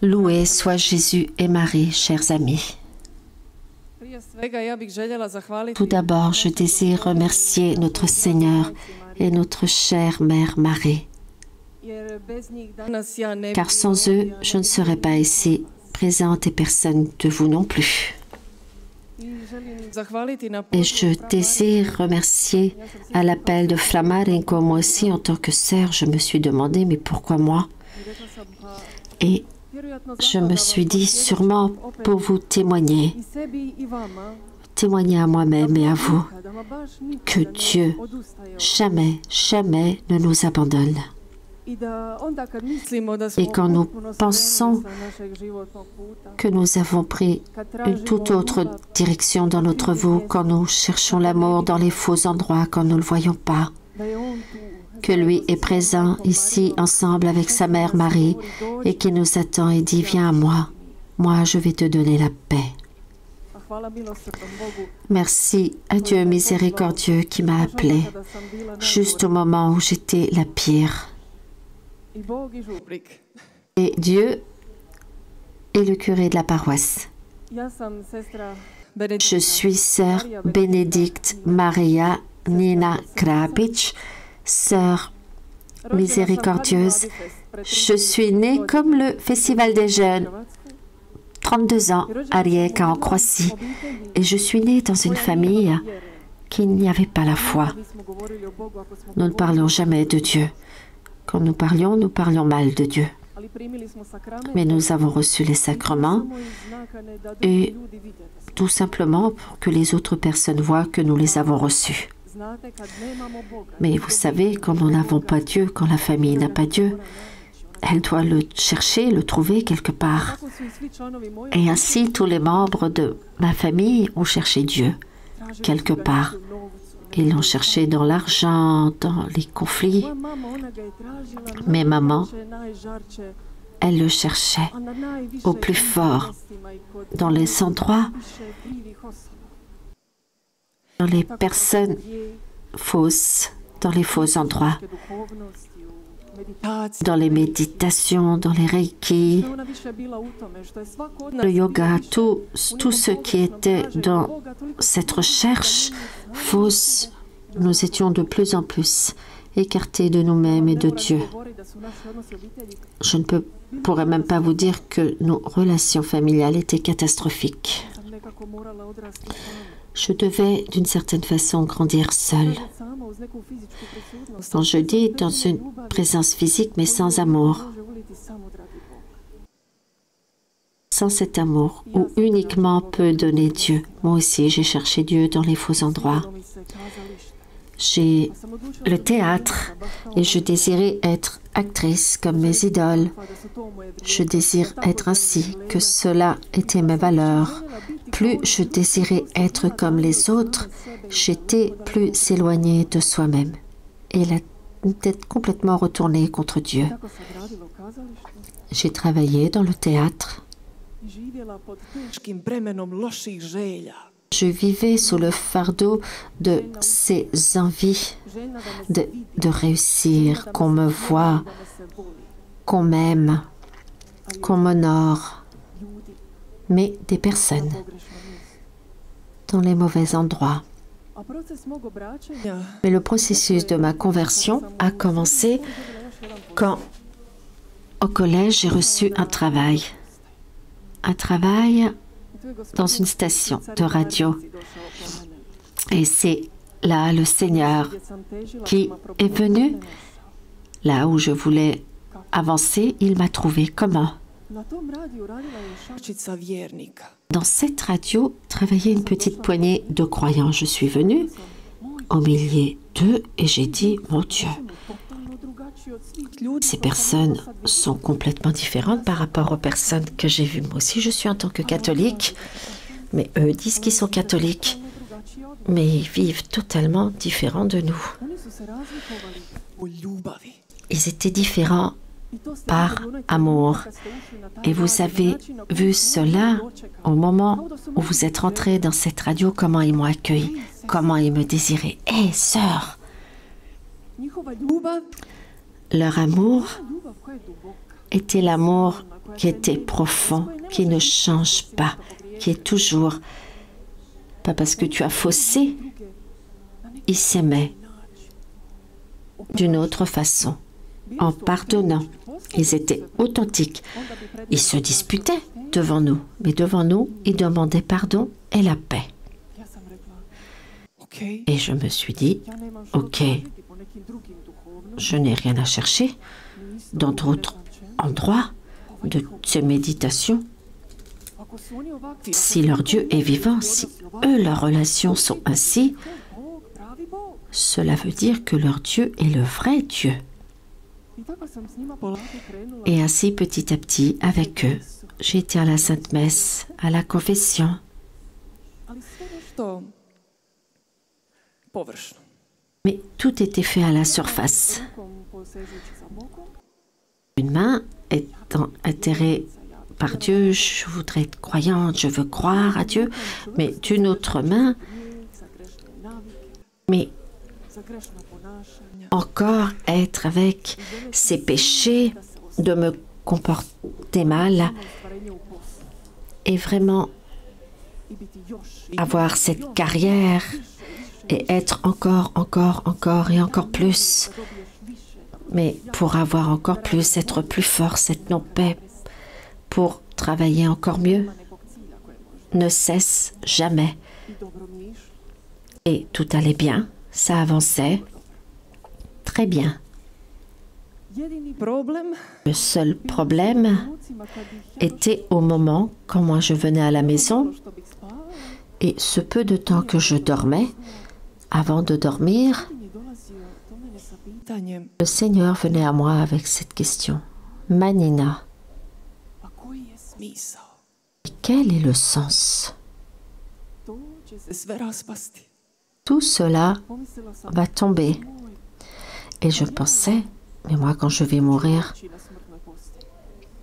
Loué soit Jésus et Marie, chers amis. Tout d'abord, je désire remercier notre Seigneur et notre chère Mère Marie, car sans eux, je ne serais pas ici présente et personne de vous non plus. Et je désire remercier à l'appel de Flamarenko, moi aussi en tant que sœur, je me suis demandé, mais pourquoi moi? Et je me suis dit, sûrement pour vous témoigner à moi-même et à vous, que Dieu jamais, jamais ne nous abandonne. Et quand nous pensons que nous avons pris une toute autre direction dans notre vie, quand nous cherchons l'amour dans les faux endroits, quand nous ne le voyons pas, que lui est présent ici ensemble avec sa mère Marie et qui nous attend et dit, viens à moi, moi je vais te donner la paix. Merci à Dieu miséricordieux qui m'a appelé juste au moment où j'étais la pire. Et Dieu est le curé de la paroisse. Je suis sœur Bénédicte Maria Nina Krapic, sœur miséricordieuse. Je suis née comme le Festival des Jeunes, 32 ans, à Rijeka en Croatie. Et je suis née dans une famille qui n'y avait pas la foi. Nous ne parlions jamais de Dieu. Quand nous parlions mal de Dieu. Mais nous avons reçu les sacrements et tout simplement pour que les autres personnes voient que nous les avons reçus. Mais vous savez, quand nous n'avons pas Dieu, quand la famille n'a pas Dieu, elle doit le chercher, le trouver quelque part. Et ainsi, tous les membres de ma famille ont cherché Dieu quelque part. Ils l'ont cherché dans l'argent, dans les conflits. Mais maman, elle le cherchait au plus fort, dans les endroits, dans les personnes fausses, dans les faux endroits, dans les méditations, dans les reiki, le yoga, tout ce qui était dans cette recherche fausse, nous étions de plus en plus écartés de nous-mêmes et de Dieu. Je ne pourrais même pas vous dire que nos relations familiales étaient catastrophiques. Je devais, d'une certaine façon, grandir seule. Quand je dis dans une présence physique, mais sans amour. Sans cet amour, où uniquement peut donner Dieu. Moi aussi, j'ai cherché Dieu dans les faux endroits. J'ai le théâtre et je désirais être actrice comme mes idoles. Je désire être ainsi, que cela était mes valeurs. Plus je désirais être comme les autres, j'étais plus éloignée de soi-même et la tête complètement retournée contre Dieu. J'ai travaillé dans le théâtre. Je vivais sous le fardeau de ces envies de réussir, qu'on me voie, qu'on m'aime, qu'on m'honore, mais des personnes dans les mauvais endroits. Mais le processus de ma conversion a commencé quand, au collège, j'ai reçu un travail dans une station de radio. Et c'est là le Seigneur qui est venu, là où je voulais avancer, il m'a trouvé. Comment? Dans cette radio travaillait une petite poignée de croyants. Je suis venue au milieu d'eux et j'ai dit, mon Dieu, ces personnes sont complètement différentes par rapport aux personnes que j'ai vues. Moi aussi, je suis en tant que catholique, mais eux disent qu'ils sont catholiques, mais ils vivent totalement différents de nous. Ils étaient différents par amour. Et vous avez vu cela au moment où vous êtes rentrés dans cette radio, comment ils m'ont accueilli, comment ils me désiraient. Hé, sœur! Leur amour était l'amour qui était profond, qui ne change pas, qui est toujours, pas parce que tu as faussé, ils s'aimaient d'une autre façon, en pardonnant. Ils étaient authentiques. Ils se disputaient devant nous, mais devant nous, ils demandaient pardon et la paix. Et je me suis dit, ok, je n'ai rien à chercher dans d'autres endroits de ces méditations. Si leur Dieu est vivant, si eux, leurs relations sont ainsi, cela veut dire que leur Dieu est le vrai Dieu. Et ainsi, petit à petit, avec eux, j'ai été à la Sainte Messe, à la confession. Mais tout était fait à la surface. Une main étant atterrée par Dieu, je voudrais être croyante, je veux croire à Dieu, mais d'une autre main, mais encore être avec ces péchés, de me comporter mal et vraiment avoir cette carrière et être encore et encore plus. Mais pour avoir encore plus, être plus fort, cette non-paix, pour travailler encore mieux, ne cesse jamais. Et tout allait bien, ça avançait très bien. Le seul problème était au moment quand moi je venais à la maison et ce peu de temps que je dormais, avant de dormir, le Seigneur venait à moi avec cette question. Manina, quel est le sens? Tout cela va tomber. Et je pensais, mais moi quand je vais mourir,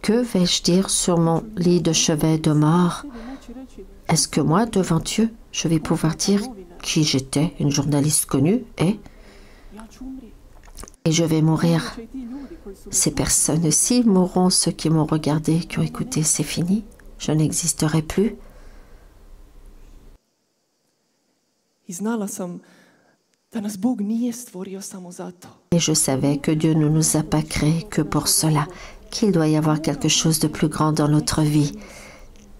que vais-je dire sur mon lit de chevet de mort? Est-ce que moi, devant Dieu, je vais pouvoir dire qui j'étais, une journaliste connue, et je vais mourir? Ces personnes-ci mourront, ceux qui m'ont regardé, qui ont écouté, c'est fini, je n'existerai plus. Et je savais que Dieu ne nous a pas créés que pour cela, qu'il doit y avoir quelque chose de plus grand dans notre vie,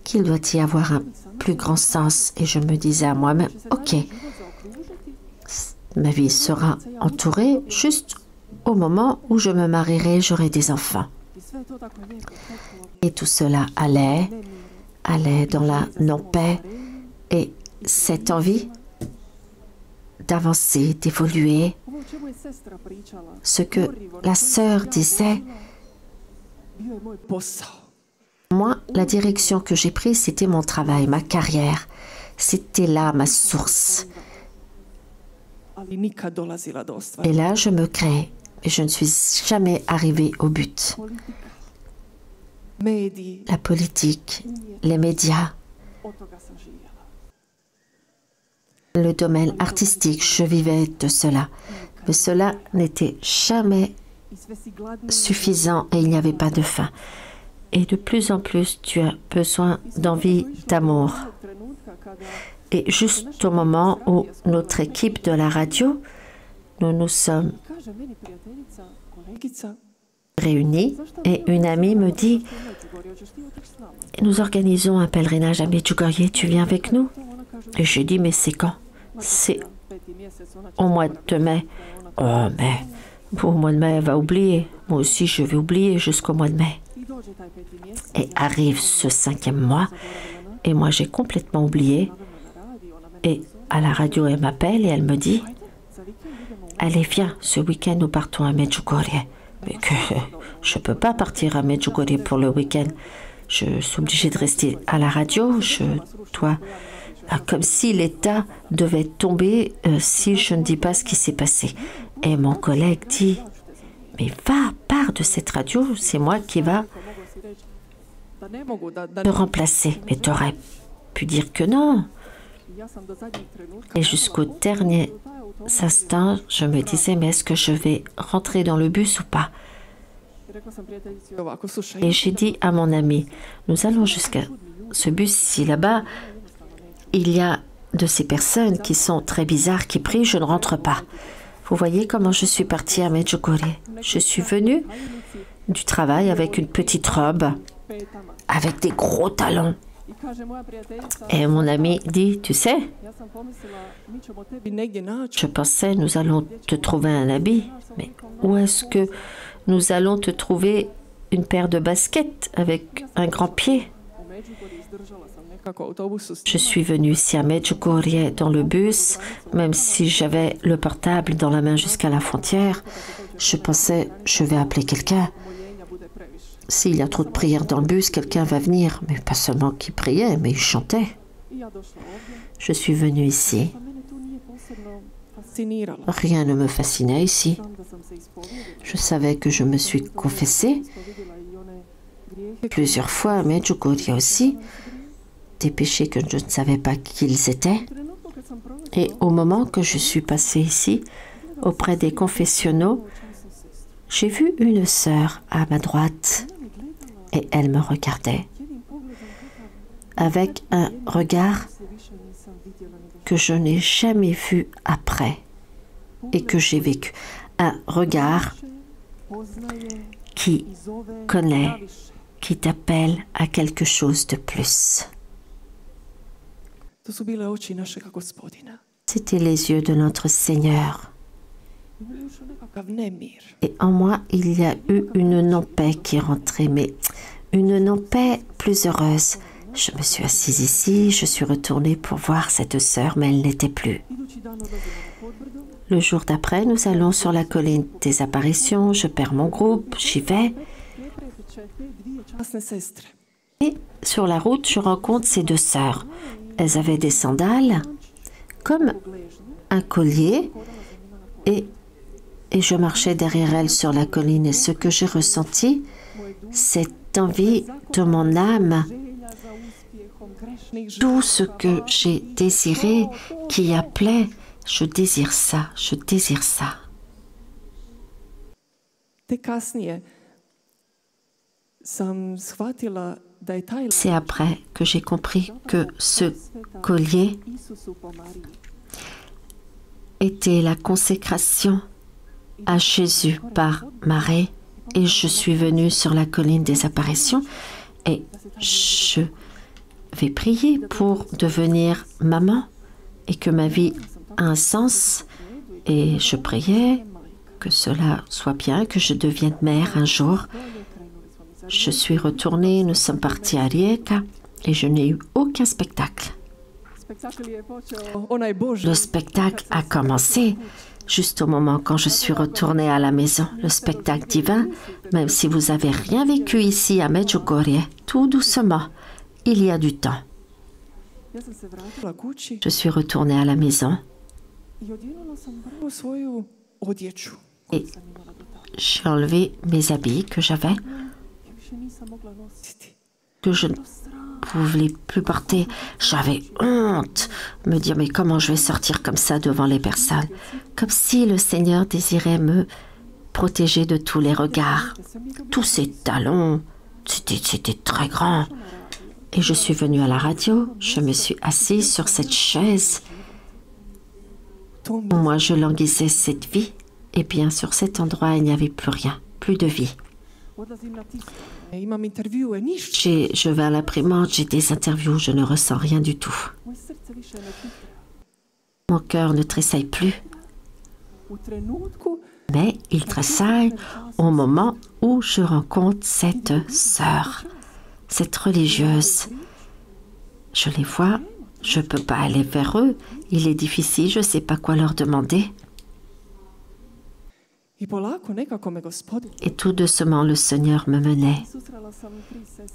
qu'il doit y avoir un plus grand sens. Et je me disais à moi-même, ok, ma vie sera entourée juste au moment où je me marierai, j'aurai des enfants. Et tout cela allait dans la non-paix et cette envie d'avancer, d'évoluer. Ce que la sœur disait, moi, la direction que j'ai prise, c'était mon travail, ma carrière. C'était là ma source. Et là, je me créais, mais je ne suis jamais arrivée au but. La politique, les médias, le domaine artistique, je vivais de cela. Mais cela n'était jamais suffisant et il n'y avait pas de fin. Et de plus en plus, tu as besoin d'envie, d'amour. Et juste au moment où notre équipe de la radio, nous nous sommes réunis et une amie me dit « Nous organisons un pèlerinage à Medjugorje, tu viens avec nous ?» Et j'ai dit « Mais c'est quand ?»« C'est au mois de mai. » « Oh, mais au mois de mai, elle va oublier. Moi aussi, je vais oublier jusqu'au mois de mai. » Et arrive ce 5e mois, et moi j'ai complètement oublié. Et à la radio, elle m'appelle et elle me dit « Allez, viens, ce week-end, nous partons à Medjugorje. » Mais que je ne peux pas partir à Medjugorje pour le week-end. Je suis obligée de rester à la radio. Je dois... Comme si l'État devait tomber si je ne dis pas ce qui s'est passé. Et mon collègue dit « Mais va, pars de cette radio, c'est moi qui va te remplacer. » Mais tu aurais pu dire que non. Et jusqu'au dernier instant, je me disais « Mais est-ce que je vais rentrer dans le bus ou pas ?» Et j'ai dit à mon ami, nous allons jusqu'à ce bus ici, là-bas. Il y a de ces personnes qui sont très bizarres, qui prient, je ne rentre pas. Vous voyez comment je suis partie à Medjugorje. Je suis venue du travail avec une petite robe, avec des gros talons. Et mon ami dit, tu sais, je pensais nous allons te trouver un habit, mais où est-ce que nous allons te trouver une paire de baskets avec un grand pied? Je suis venue ici à Medjugorje dans le bus, même si j'avais le portable dans la main jusqu'à la frontière. Je pensais, je vais appeler quelqu'un. S'il y a trop de prières dans le bus, quelqu'un va venir. Mais pas seulement qui priait, mais il chantait. Je suis venue ici. Rien ne me fascinait ici. Je savais que je me suis confessée plusieurs fois à Medjugorje aussi, des péchés que je ne savais pas qu'ils étaient. Et au moment que je suis passée ici, auprès des confessionnaux, j'ai vu une sœur à ma droite et elle me regardait avec un regard que je n'ai jamais vu après et que j'ai vécu. Un regard qui connaît, qui t'appelle à quelque chose de plus. C'était les yeux de notre Seigneur. Et en moi, il y a eu une non-paix qui est rentrée, mais une non-paix plus heureuse. Je me suis assise ici, je suis retournée pour voir cette sœur, mais elle n'était plus. Le jour d'après, nous allons sur la colline des apparitions, je perds mon groupe, j'y vais. Et sur la route, je rencontre ces deux sœurs. Elles avaient des sandales, comme un collier, et je marchais derrière elles sur la colline. Et ce que j'ai ressenti, cette envie de mon âme, tout ce que j'ai désiré, qui appelait, je désire ça, je désire ça. C'est après que j'ai compris que ce collier était la consécration à Jésus par Marie, et je suis venue sur la colline des apparitions et je vais prier pour devenir maman et que ma vie a un sens, et je priais que cela soit bien, que je devienne mère un jour. Je suis retournée, nous sommes partis à Rijeka et je n'ai eu aucun spectacle. Le spectacle a commencé juste au moment quand je suis retournée à la maison. Le spectacle divin, même si vous n'avez rien vécu ici à Medjugorje, tout doucement, il y a du temps. Je suis retournée à la maison et j'ai enlevé mes habits que j'avais, que je ne pouvais plus porter. J'avais honte de me dire, mais comment je vais sortir comme ça devant les personnes? Comme si le Seigneur désirait me protéger de tous les regards. Tous ces talons, c'était très grand. Et je suis venue à la radio, je me suis assise sur cette chaise. Moi, je languissais cette vie, et bien sur cet endroit, il n'y avait plus rien, plus de vie. Je vais à l'imprimante, j'ai des interviews, je ne ressens rien du tout. Mon cœur ne tressaille plus. Mais il tressaille au moment où je rencontre cette sœur, cette religieuse. Je les vois, je ne peux pas aller vers eux, il est difficile, je ne sais pas quoi leur demander. Et tout doucement, le Seigneur me menait.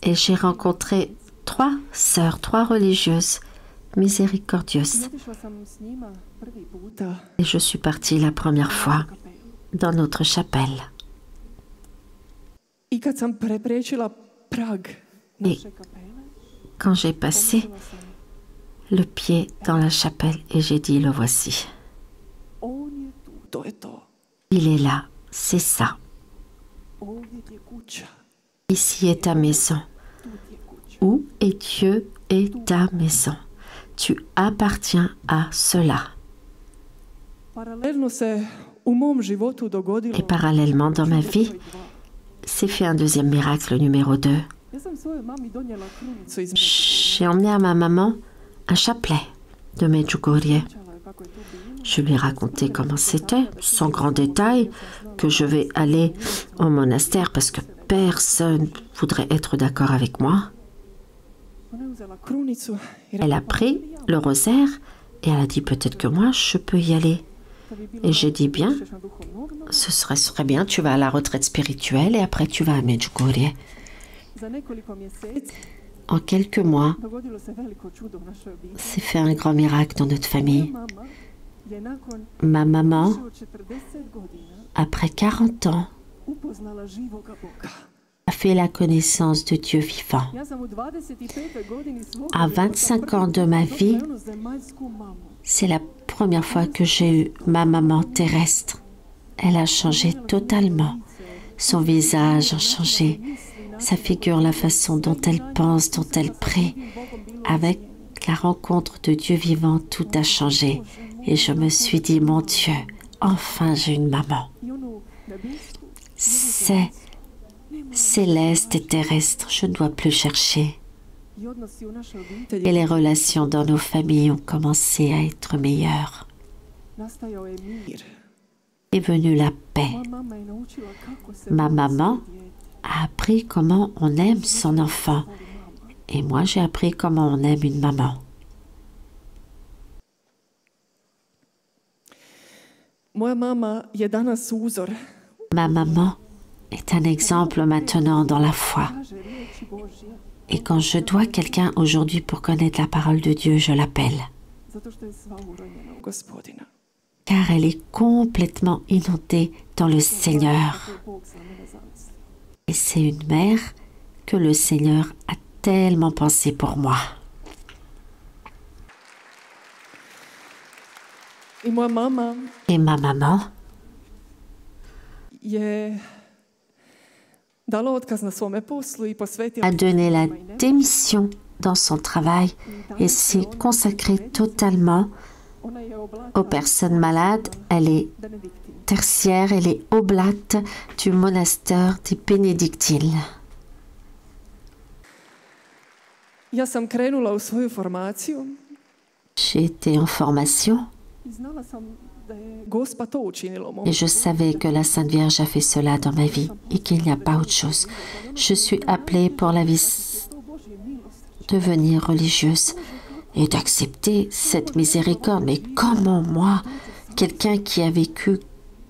Et j'ai rencontré 3 sœurs, 3 religieuses miséricordieuses. Et je suis partie la première fois dans notre chapelle. Et quand j'ai passé le pied dans la chapelle et j'ai dit, le voici. Il est là, c'est ça. Ici est ta maison. Où est Dieu est ta maison. Tu appartiens à cela. Et parallèlement dans ma vie, s'est fait un deuxième miracle numéro 2. J'ai emmené à ma maman un chapelet de Medjugorje. Je lui ai raconté comment c'était, sans grand détail, que je vais aller au monastère parce que personne ne voudrait être d'accord avec moi. Elle a pris le rosaire et elle a dit peut-être que moi je peux y aller. Et j'ai dit bien, ce serait bien, tu vas à la retraite spirituelle et après tu vas à Medjugorje. En quelques mois, s'est fait un grand miracle dans notre famille. Ma maman, après 40 ans, a fait la connaissance de Dieu vivant. À 25 ans de ma vie, c'est la première fois que j'ai eu ma maman terrestre. Elle a changé totalement. Son visage a changé. Sa figure, la façon dont elle pense, dont elle prie. Avec la rencontre de Dieu vivant, tout a changé. Et je me suis dit, mon Dieu, enfin j'ai une maman. C'est céleste et terrestre, je ne dois plus chercher. Et les relations dans nos familles ont commencé à être meilleures. Est venue la paix. Ma maman a appris comment on aime son enfant. Et moi, j'ai appris comment on aime une maman. Ma maman est un exemple maintenant dans la foi. Et quand je dois quelqu'un aujourd'hui pour connaître la parole de Dieu, je l'appelle. Car elle est complètement inondée dans le Seigneur. Et c'est une mère que le Seigneur a tellement pensé pour moi. Et ma maman a donné la démission dans son travail et s'est consacrée totalement aux personnes malades. Elle est tertiaire, elle est oblate du monastère des Bénédictines. J'ai été en formation et je savais que la Sainte Vierge a fait cela dans ma vie et qu'il n'y a pas autre chose. Je suis appelée pour la vie, devenir religieuse et d'accepter cette miséricorde. Mais comment moi, quelqu'un qui a vécu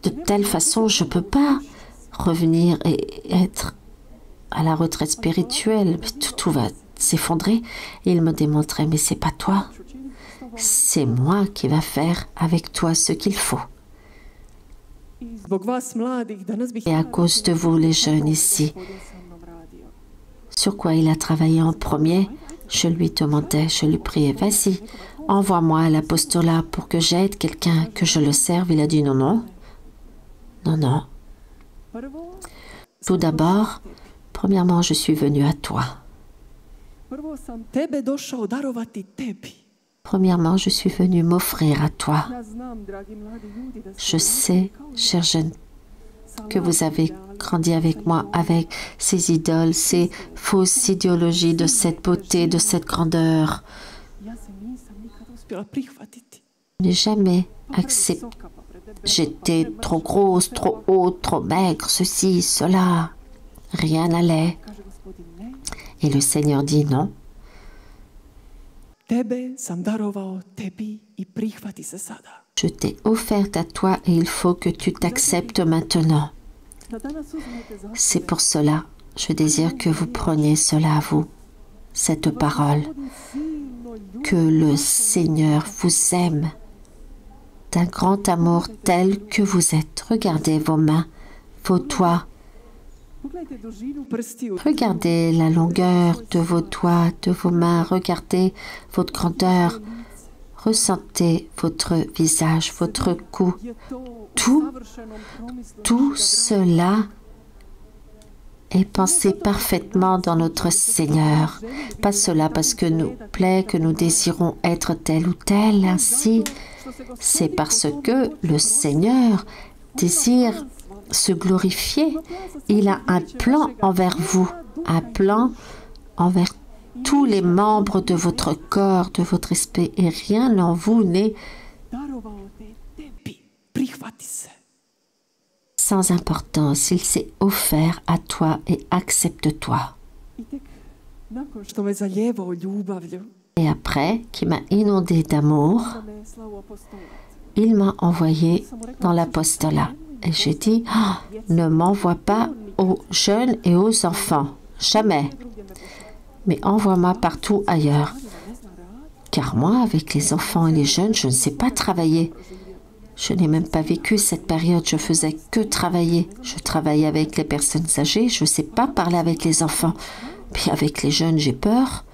de telle façon, je ne peux pas revenir et être à la retraite spirituelle. Tout va s'effondrer. Il me démontrait, mais c'est pas toi. C'est moi qui va faire avec toi ce qu'il faut. Et à cause de vous, les jeunes ici, sur quoi il a travaillé en premier, je lui demandais, je lui priais, vas-y, envoie-moi à l'apostolat pour que j'aide quelqu'un, que je le serve. Il a dit non, non, non, non. Tout d'abord, premièrement, je suis venue à toi. Premièrement, je suis venue m'offrir à toi. Je sais, chers jeunes, que vous avez grandi avec moi, avec ces idoles, ces fausses idéologies de cette beauté, de cette grandeur. Je n'ai jamais accepté. J'étais trop grosse, trop haute, trop maigre, ceci, cela. Rien n'allait. Et le Seigneur dit non. Je t'ai offerte à toi et il faut que tu t'acceptes maintenant. C'est pour cela, je désire que vous preniez cela à vous, cette parole, que le Seigneur vous aime d'un grand amour tel que vous êtes. Regardez vos mains, vos doigts. Regardez la longueur de vos doigts, de vos mains. Regardez votre grandeur. Ressentez votre visage, votre cou. Tout cela et penser parfaitement dans notre Seigneur. Pas cela parce que nous plaît, que nous désirons être tel ou tel, ainsi. C'est parce que le Seigneur désire se glorifier. Il a un plan envers vous, un plan envers tous les membres de votre corps, de votre esprit, et rien en vous n'est sans importance. Il s'est offert à toi et accepte-toi. Et après, qui m'a inondé d'amour, il m'a envoyé dans l'apostolat. Et j'ai dit, oh, ne m'envoie pas aux jeunes et aux enfants, jamais. Mais envoie-moi partout ailleurs. Car moi, avec les enfants et les jeunes, je ne sais pas travailler. Je n'ai même pas vécu cette période, je faisais que travailler. Je travaillais avec les personnes âgées, je ne sais pas parler avec les enfants. Puis avec les jeunes, j'ai peur.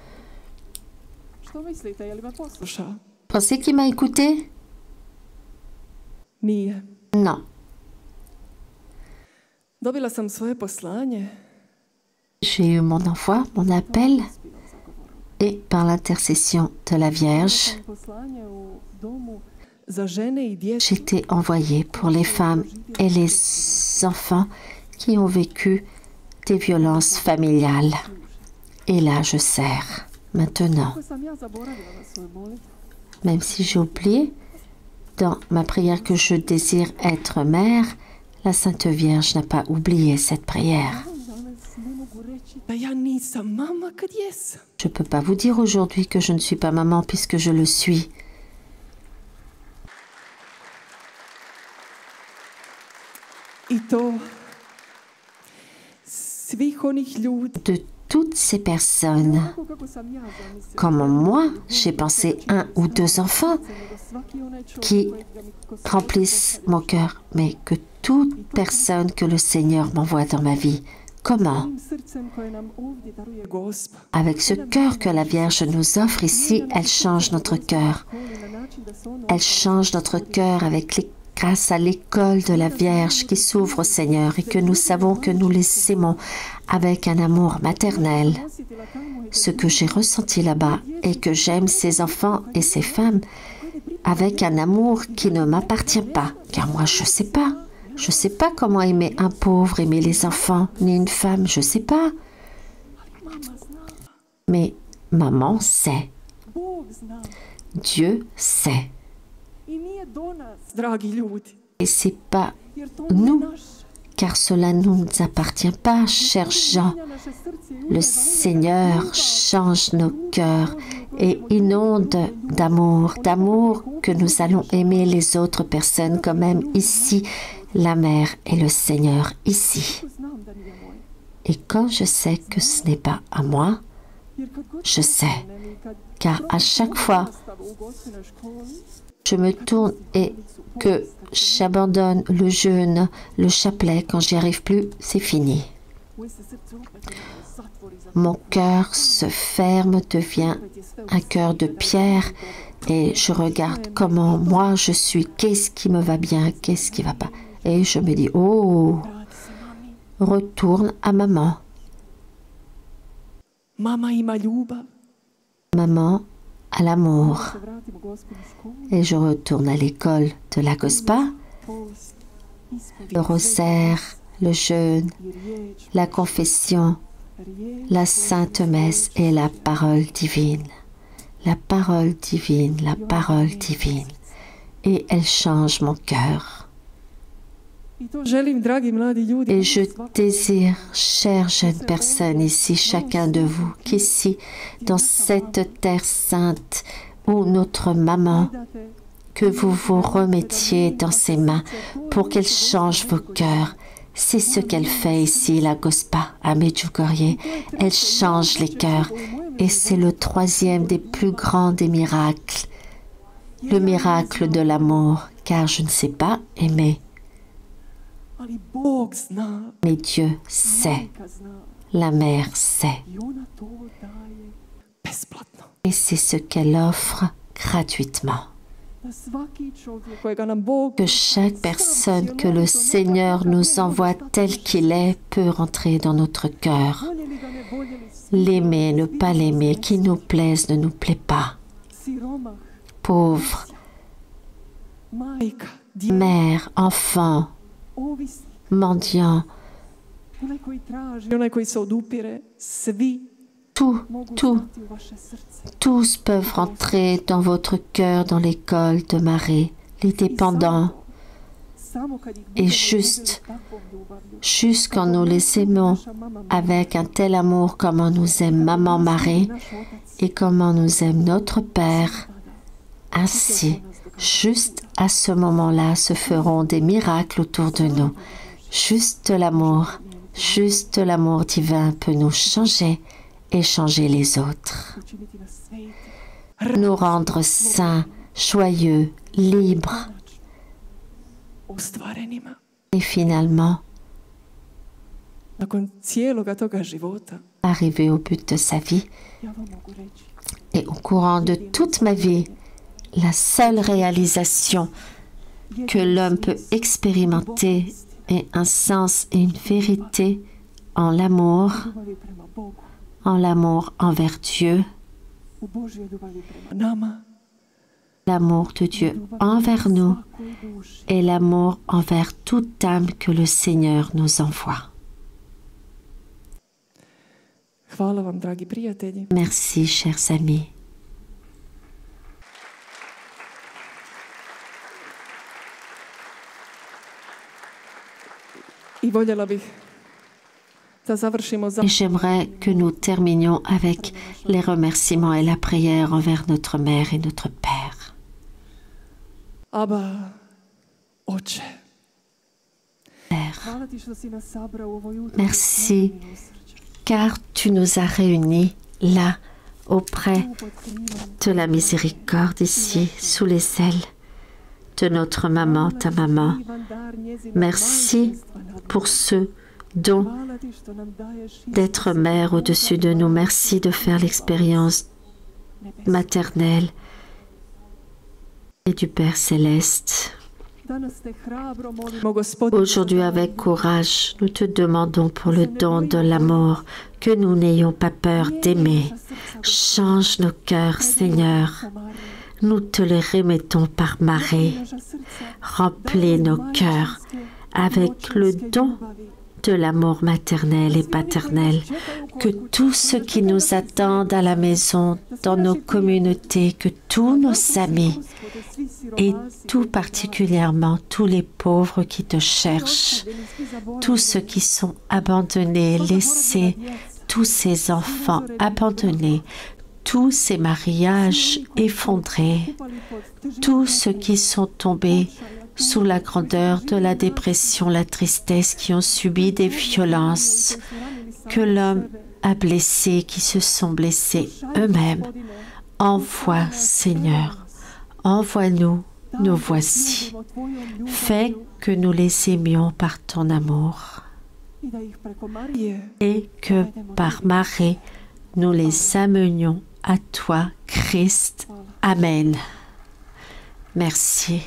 Pensez qu'il m'a écouté? Non. J'ai eu mon envoi, mon appel, et par l'intercession de la Vierge, j'étais envoyée pour les femmes et les enfants qui ont vécu des violences familiales. Et là, je sers maintenant. Même si j'ai oublié dans ma prière que je désire être mère, la Sainte Vierge n'a pas oublié cette prière. Je ne peux pas vous dire aujourd'hui que je ne suis pas maman puisque je le suis. De toutes ces personnes, comme moi, j'ai pensé 1 ou 2 enfants qui remplissent mon cœur, mais que toute personne que le Seigneur m'envoie dans ma vie. Comment? Avec ce cœur que la Vierge nous offre ici, elle change notre cœur. Elle change notre cœur grâce à l'école de la Vierge qui s'ouvre au Seigneur et que nous savons que nous les aimons avec un amour maternel. Ce que j'ai ressenti là-bas est que j'aime ces enfants et ces femmes avec un amour qui ne m'appartient pas, car moi je ne sais pas. Je ne sais pas comment aimer un pauvre, aimer les enfants, ni une femme, je ne sais pas. Mais maman sait. Dieu sait. Et ce n'est pas nous, car cela ne nous appartient pas, chers gens. Le Seigneur change nos cœurs et inonde d'amour, que nous allons aimer les autres personnes comme même ici, la mère et le Seigneur ici. Et quand je sais que ce n'est pas à moi, je sais, car à chaque fois, je me tourne et que j'abandonne le jeûne, le chapelet, quand j'y arrive plus, c'est fini. Mon cœur se ferme, devient un cœur de pierre et je regarde comment moi je suis, qu'est-ce qui me va bien, qu'est-ce qui ne va pas. Et je me dis, oh, retourne à maman. Maman a l'amour. Et je retourne à l'école de la Gospa, le rosaire, le jeûne, la confession, la sainte messe et la parole divine. La parole divine, la parole divine. Et elle change mon cœur. Et je désire, chères jeunes personnes ici, chacun de vous, qu'ici, dans cette terre sainte, où notre maman, que vous vous remettiez dans ses mains pour qu'elle change vos cœurs. C'est ce qu'elle fait ici, la Gospa, à Medjugorje. Elle change les cœurs. Et c'est le 3e des plus grands des miracles. Le miracle de l'amour, car je ne sais pas aimer. Mais Dieu sait. La mère sait. Et c'est ce qu'elle offre gratuitement. Que chaque personne que le Seigneur nous envoie tel qu'il est peut rentrer dans notre cœur. L'aimer, ne pas l'aimer, qui nous plaise, ne nous plaît pas. Pauvre, mère, enfant, mendiant, tous peuvent rentrer dans votre cœur dans l'école de Marie, les dépendants. Et juste quand nous les aimons avec un tel amour comme on nous aime Maman Marie et comment nous aime notre Père, ainsi, juste à ce moment-là, se feront des miracles autour de nous. Juste l'amour divin peut nous changer et changer les autres. Nous rendre saints, joyeux, libres. Et finalement, arriver au but de sa vie et au courant de toute ma vie, la seule réalisation que l'homme peut expérimenter est un sens et une vérité en l'amour envers Dieu, l'amour de Dieu envers nous et l'amour envers toute âme que le Seigneur nous envoie. Merci, chers amis. Et j'aimerais que nous terminions avec les remerciements et la prière envers notre Mère et notre Père. Père, merci car tu nous as réunis là, auprès de la miséricorde, ici, sous les ailes de notre maman, ta maman. Merci pour ce don d'être mère au-dessus de nous. Merci de faire l'expérience maternelle et du Père Céleste. Aujourd'hui, avec courage, nous te demandons pour le don de l'amour, que nous n'ayons pas peur d'aimer. Change nos cœurs, Seigneur. Nous te les remettons par Marie. Remplis nos cœurs avec le don de l'amour maternel et paternel, que tous ceux qui nous attendent à la maison, dans nos communautés, que tous nos amis, et tout particulièrement tous les pauvres qui te cherchent, tous ceux qui sont abandonnés, laissés, tous ces enfants abandonnés, tous ces mariages effondrés, tous ceux qui sont tombés sous la grandeur de la dépression, la tristesse, qui ont subi des violences, que l'homme a blessés, qui se sont blessés eux-mêmes. Envoie, Seigneur, envoie-nous, nous voici. Fais que nous les aimions par ton amour et que par Marie, nous les amenions à toi, Christ. Amen. Merci.